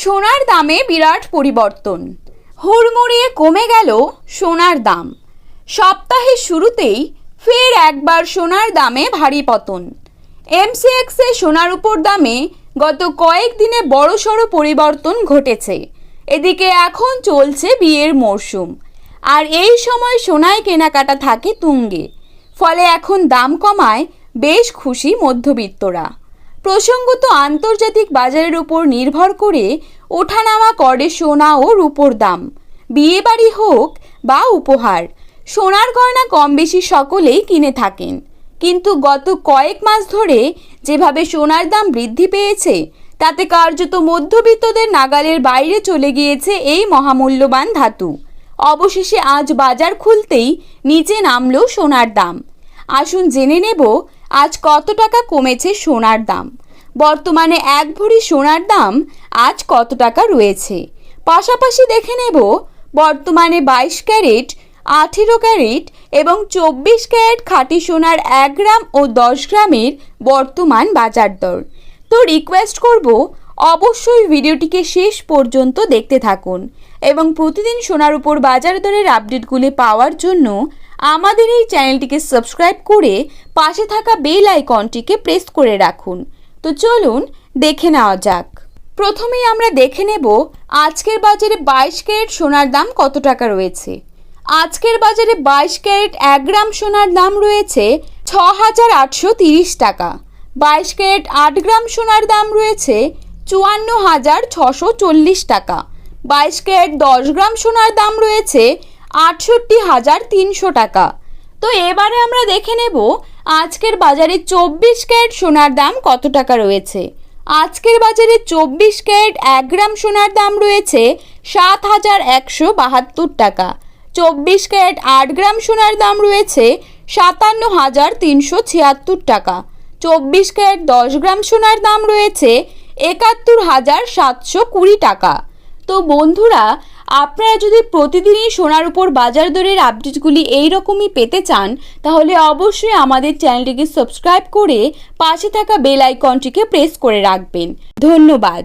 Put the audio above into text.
সোনার দামে বিরাট পরিবর্তন। হুড়মুড়িয়ে কমে গেল সোনার দাম। সপ্তাহের শুরুতেই ফের একবার সোনার দামে ভারী পতন। এমসিএক্সে সোনার উপর দামে গত কয়েকদিনে বড়সড় পরিবর্তন ঘটেছে। এদিকে এখন চলছে বিয়ের মরশুম, আর এই সময় সোনায় কেনাকাটা থাকে তুঙ্গে। ফলে এখন দাম কমায় বেশ খুশি মধ্যবিত্তরা। প্রসঙ্গত, আন্তর্জাতিক বাজারের উপর নির্ভর করে ওঠানামা করে সোনা ও রূপোর দাম। বিয়েবাড়ি হোক বা উপহার, সোনার গয়না কম বেশি সকলেই কিনে থাকেন। কিন্তু গত কয়েক মাস ধরে যেভাবে সোনার দাম বৃদ্ধি পেয়েছে, তাতে কার্যত মধ্যবিত্তদের নাগালের বাইরে চলে গিয়েছে এই মহামূল্যবান ধাতু। অবশেষে আজ বাজার খুলতেই নিচে নামলো সোনার দাম। আসুন জেনে নেব আজ কত টাকা কমেছে সোনার দাম। বর্তমানে এক ভরি সোনার দাম আজ কত টাকা রয়েছে। পাশাপাশি দেখে নেব বর্তমানে 22 ক্যারেট, 18 ক্যারেট এবং 24 ক্যারেট খাঁটি সোনার 1 গ্রাম ও 10 গ্রামের বর্তমান বাজার দর। তো রিকোয়েস্ট করব অবশ্যই ভিডিওটিকে শেষ পর্যন্ত দেখতে থাকুন এবং প্রতিদিন সোনার উপর বাজার দরের আপডেটগুলি পাওয়ার জন্য আমাদের এই চ্যানেলটিকে সাবস্ক্রাইব করে পাশে থাকা বেল আইকনটিকে প্রেস করে রাখুন। তো চলুন দেখে নেওয়া যাক। প্রথমেই আমরা দেখে নেব আজকের বাজারে 22 ক্যারেট সোনার দাম কত টাকা রয়েছে। আজকের বাজারে 22 ক্যারেট 1 গ্রাম সোনার দাম রয়েছে 6,830 টাকা। 22 ক্যারেট 8 গ্রাম সোনার দাম রয়েছে 54,640 টাকা। 22 ক্যারেট 10 গ্রাম সোনার দাম রয়েছে 68,300 টাকা। তো এবারে আমরা দেখে নেব আজকের বাজারে 24 ক্যারেট সোনার দাম কত টাকা রয়েছে। আজকের বাজারে 24 ক্যারেট 1 গ্রাম সোনার দাম রয়েছে 7,172 টাকা। 24 ক্যারেট 8 গ্রাম সোনার দাম রয়েছে 57,376 টাকা। 24 ক্যারেট 10 গ্রাম সোনার দাম রয়েছে 71,720 টাকা। তো বন্ধুরা, আপনারা যদি প্রতিদিনই সোনার উপর বাজার দরের আপডেটগুলি এইরকমই পেতে চান, তাহলে অবশ্যই আমাদের চ্যানেলটিকে সাবস্ক্রাইব করে পাশে থাকা বেল আইকনটিকে প্রেস করে রাখবেন। ধন্যবাদ।